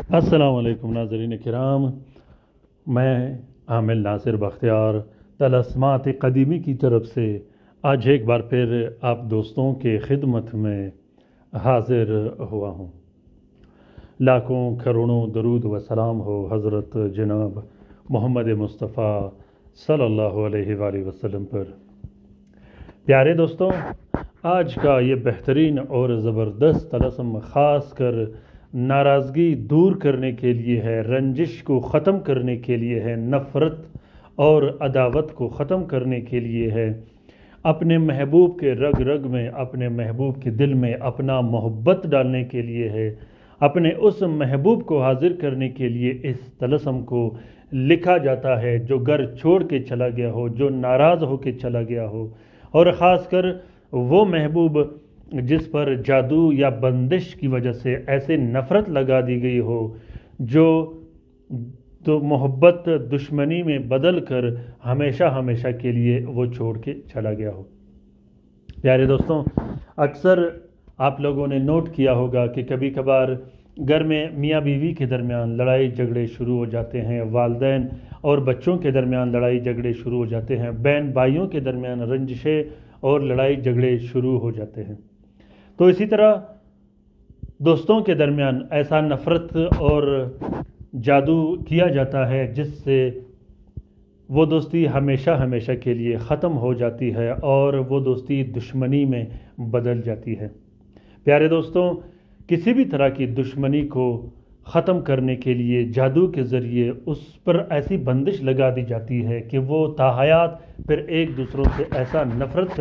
अस्सलाम वालेकुम नाज़रीन किराम, मैं आमिल नासिर बख्तियार तलस्मात क़दीमी की तरफ से आज एक बार फिर आप दोस्तों के खिदमत में हाजिर हुआ हूँ। लाखों करोड़ों दरूद व सलाम हो हज़रत जनाब मोहम्मद मुस्तफ़ा सल्लल्लाहु अलैहि वसल्लम पर। प्यारे दोस्तों, आज का ये बेहतरीन और ज़बरदस्त तलस्म ख़ास कर नाराज़गी दूर करने के लिए है, रंजिश को ख़त्म करने के लिए है, नफ़रत और अदावत को ख़त्म करने के लिए है, अपने महबूब के रग रग में, अपने महबूब के दिल में अपना मोहब्बत डालने के लिए है, अपने उस महबूब को हाजिर करने के लिए इस तलस्म को लिखा जाता है जो घर छोड़ के चला गया हो, जो नाराज़ हो के चला गया हो, और ख़ास कर वो महबूब जिस पर जादू या बंदिश की वजह से ऐसे नफ़रत लगा दी गई हो, जो तो मोहब्बत दुश्मनी में बदल कर हमेशा हमेशा के लिए वो छोड़ के चला गया हो। प्यारे दोस्तों, अक्सर आप लोगों ने नोट किया होगा कि कभी कभार घर में मियाँ बीवी के दरमियान लड़ाई झगड़े शुरू हो जाते हैं, वालिदैन और बच्चों के दरमियान लड़ाई झगड़े शुरू हो जाते हैं, बहन भाइयों के दरमियान रंजिशें और लड़ाई झगड़े शुरू हो जाते हैं। तो इसी तरह दोस्तों के दरमियान ऐसा नफ़रत और जादू किया जाता है जिससे वो दोस्ती हमेशा हमेशा के लिए ख़त्म हो जाती है और वो दोस्ती दुश्मनी में बदल जाती है। प्यारे दोस्तों, किसी भी तरह की दुश्मनी को ख़त्म करने के लिए जादू के ज़रिए उस पर ऐसी बंदिश लगा दी जाती है कि वो ताहयात फिर एक दूसरों से ऐसा नफ़रत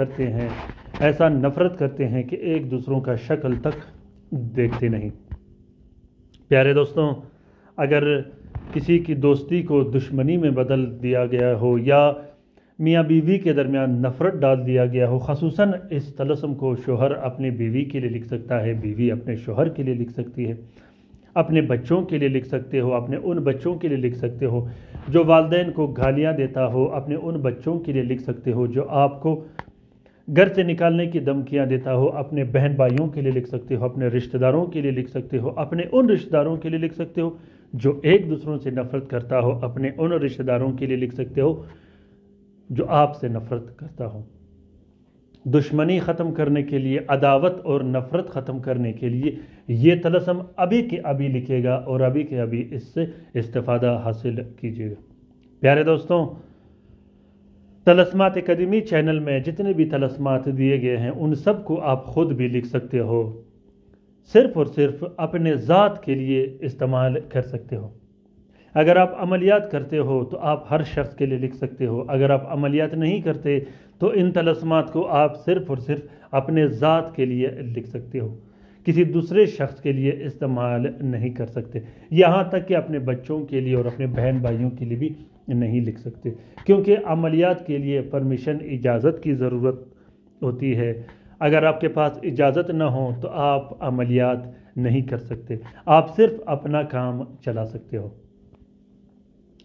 करते हैं कि एक दूसरों का शक्ल तक देखते नहीं। प्यारे दोस्तों, अगर किसी की दोस्ती को दुश्मनी में बदल दिया गया हो या मियाँ बीवी के दरमियान नफ़रत डाल दिया गया हो, ख़ुसूसन इस तलस्म को शोहर अपनी बीवी के लिए लिख सकता है, बीवी अपने शोहर के लिए लिख सकती है, अपने बच्चों के लिए लिख सकते हो, अपने उन बच्चों के लिए लिख सकते हो जो वालिदैन को गालियाँ देता हो, अपने उन बच्चों के लिए लिख सकते हो जो आपको घर से निकालने की धमकियाँ देता हो, अपने बहन भाइयों के लिए लिख सकते हो, अपने रिश्तेदारों के लिए लिख सकते हो, अपने उन रिश्तेदारों के लिए लिख सकते हो जो एक दूसरों से नफ़रत करता हो, अपने उन रिश्तेदारों के लिए लिख सकते हो जो आपसे नफ़रत करता हो। दुश्मनी ख़त्म करने के लिए, अदावत और नफ़रत ख़त्म करने के लिए ये तलस्म अभी के अभी लिखेगा और अभी के अभी इससे इस्तिफ़ादा हासिल कीजिएगा। प्यारे दोस्तों, तलस्मात क़दीमी चैनल में जितने भी तलस्मात दिए गए हैं उन सब को आप ख़ुद भी लिख सकते हो, सिर्फ़ और सिर्फ अपने ज़ात के लिए इस्तेमाल कर सकते हो। अगर आप अमलियात करते हो तो आप हर शख्स के लिए लिख सकते हो, अगर आप अमलियात नहीं करते तो इन तलस्मात को आप सिर्फ़ और सिर्फ अपने ज़ात के लिए लिख सकते हो, किसी दूसरे शख्स के लिए इस्तेमाल नहीं कर सकते, यहाँ तक कि अपने बच्चों के लिए और अपने बहन भाइयों के लिए भी नहीं लिख सकते, क्योंकि अमलियात के लिए परमिशन, इजाज़त की ज़रूरत होती है। अगर आपके पास इजाज़त न हो तो आप अमलियात नहीं कर सकते, आप सिर्फ अपना काम चला सकते हो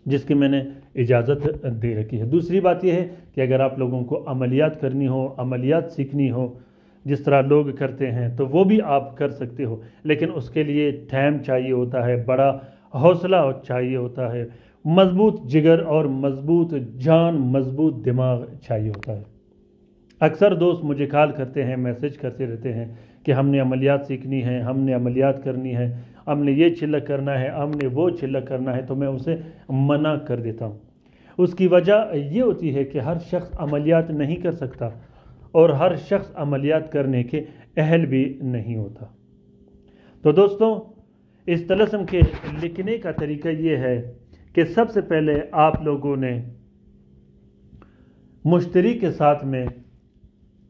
जिसकी मैंने इजाज़त दे रखी है। दूसरी बात यह है कि अगर आप लोगों को अमलियात करनी हो, अमलियात सीखनी हो जिस तरह लोग करते हैं, तो वो भी आप कर सकते हो, लेकिन उसके लिए टाइम चाहिए होता है, बड़ा हौसला चाहिए होता है, मजबूत जिगर और मजबूत जान, मजबूत दिमाग चाहिए होता है। अक्सर दोस्त मुझे कॉल करते हैं, मैसेज करते रहते हैं कि हमने अमलियात सीखनी है, हमने अमलियात करनी है, हमने ये छिलक करना है, हमने वो छिलक करना है, तो मैं उसे मना कर देता हूँ। उसकी वजह ये होती है कि हर शख्स अमलियात नहीं कर सकता और हर शख्स अमलियात करने के अहल भी नहीं होता। तो दोस्तों, इस तलस्म के लिखने का तरीका ये है कि सबसे पहले आप लोगों ने मुश्तरी के साथ में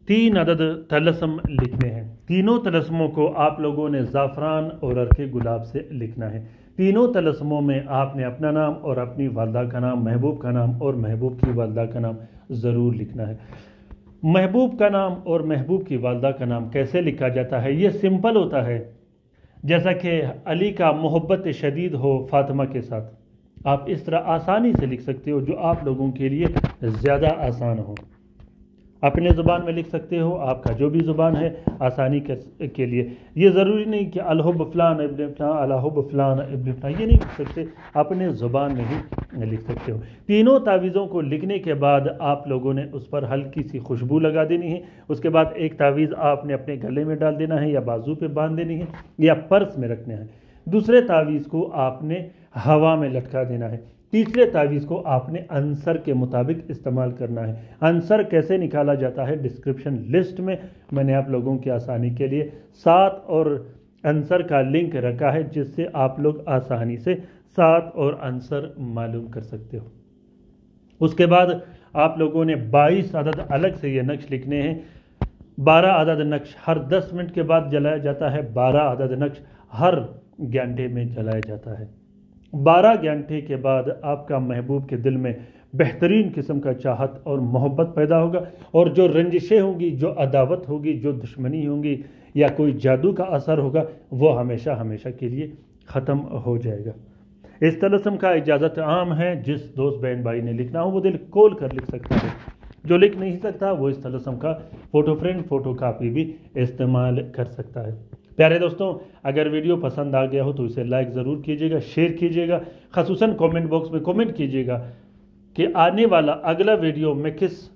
3 अदद तलस्म लिखने हैं। तीनों तलस्मों को आप लोगों ने ज़ाफ़रान और अर्के गुलाब से लिखना है। तीनों तलस्मों में आपने अपना नाम और अपनी वालदा का नाम, महबूब का नाम और महबूब की वालदा का नाम ज़रूर लिखना है। महबूब का नाम और महबूब की वालदा का नाम कैसे लिखा जाता है? ये सिंपल होता है, जैसा कि अली का मोहब्बत शदीद हो फ़ातिमा के साथ, आप इस तरह आसानी से लिख सकते हो जो आप लोगों के लिए ज़्यादा आसान हो। اپنے زبان میں لکھ سکتے ہو، آپ کا جو بھی زبان ہے آسانی کے لیے. یہ ضروری نہیں کہ الحب فلان ابن فلان الحب فلان ابن فلان، یہ نہیں لکھ سکتے، اپنے زبان میں ہی لکھ سکتے ہو. تینوں تعویذوں کو لکھنے کے بعد آپ لوگوں نے اس پر ہلکی سی خوشبو لگا دینی ہے. اس کے بعد ایک تعویذ آپ نے اپنے گلے میں ڈال دینا ہے یا بازو پہ باندھ دینی ہے یا پرس میں رکھنا ہے. دوسرے تعویذ کو آپ نے ہوا میں لٹکا دینا ہے. تیسرے تعویذ کو آپ نے عنصر کے مطابق استعمال کرنا ہے. عنصر کیسے نکالا جاتا ہے ڈسکرپشن لسٹ میں نے آپ لوگوں کی آسانی کے لیے 7 اور عنصر کا لنک رکھا ہے، جس سے آپ لوگ آسانی سے 7 اور عنصر معلوم کر سکتے ہو. اس کے بعد آپ لوگوں نے 22 عدد الگ سے یہ نقش لکھنے ہیں. 12 عدد نقش ہر 10 منٹ کے بعد جلایا جاتا ہے. 12 عدد نقش ہر گھنٹے میں جلایا جاتا ہے. 12 گھنٹے کے بعد آپ کا محبوب کے دل میں بہترین قسم کا چاہت اور محبت پیدا ہوگا، اور جو رنجشیں ہوں گی، جو عداوت ہوگی، جو دشمنی ہوں گی یا کوئی جادو کا اثر ہوگا، وہ ہمیشہ ہمیشہ کے لیے ختم ہو جائے گا. اس طلسم کا اجازت عام ہے. جس دوست بہن بھائی نے لکھنا ہو وہ دل کھول کر لکھ سکتا ہے. جو لکھ نہیں سکتا وہ اس طلسم کا فوٹو فرینٹ فوٹو کاپی بھی استعمال کر سکتا ہے. پیارے دوستوں، اگر ویڈیو پسند آ گیا ہو تو اسے لائک ضرور کیجیے گا، شیئر کیجیے گا، خصوصاً کومنٹ باکس میں کومنٹ کیجیے گا کہ آنے والا اگلا ویڈیو میں کس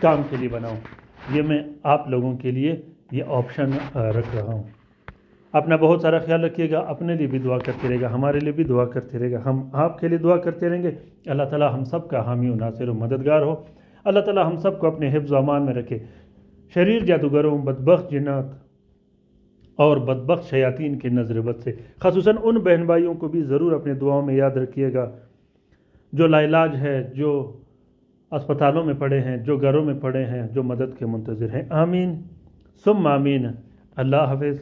کام کے لیے بناؤں. یہ میں آپ لوگوں کے لیے یہ آپشن رکھ رہا ہوں. اپنا بہت سارا خیال رکھیے گا، اپنے لیے بھی دعا کرتے رہے گا، ہمارے لیے بھی دعا کرتے رہے گا، ہم آپ کے لیے دعا کرتے رہیں گے. اللہ تعالی ہم سب کا حامی و ناصر و مددگار ہو. اللہ تعالی ہم سب کو اپنے حفظ و امان میں رکھے. شریر جادوگروں، بدبخت جنات اور بدبخت شیاطین کی نظر بد سے خصوصاً ان بہن بھائیوں کو بھی ضرور اپنے دعاؤں میں یاد رکھیے گا جو لا علاج ہے، جو اسپتالوں میں پڑے ہیں، جو گھروں میں پڑے ہیں، جو مدد کے منتظر ہیں. آمین ثم آمین. اللہ حافظ.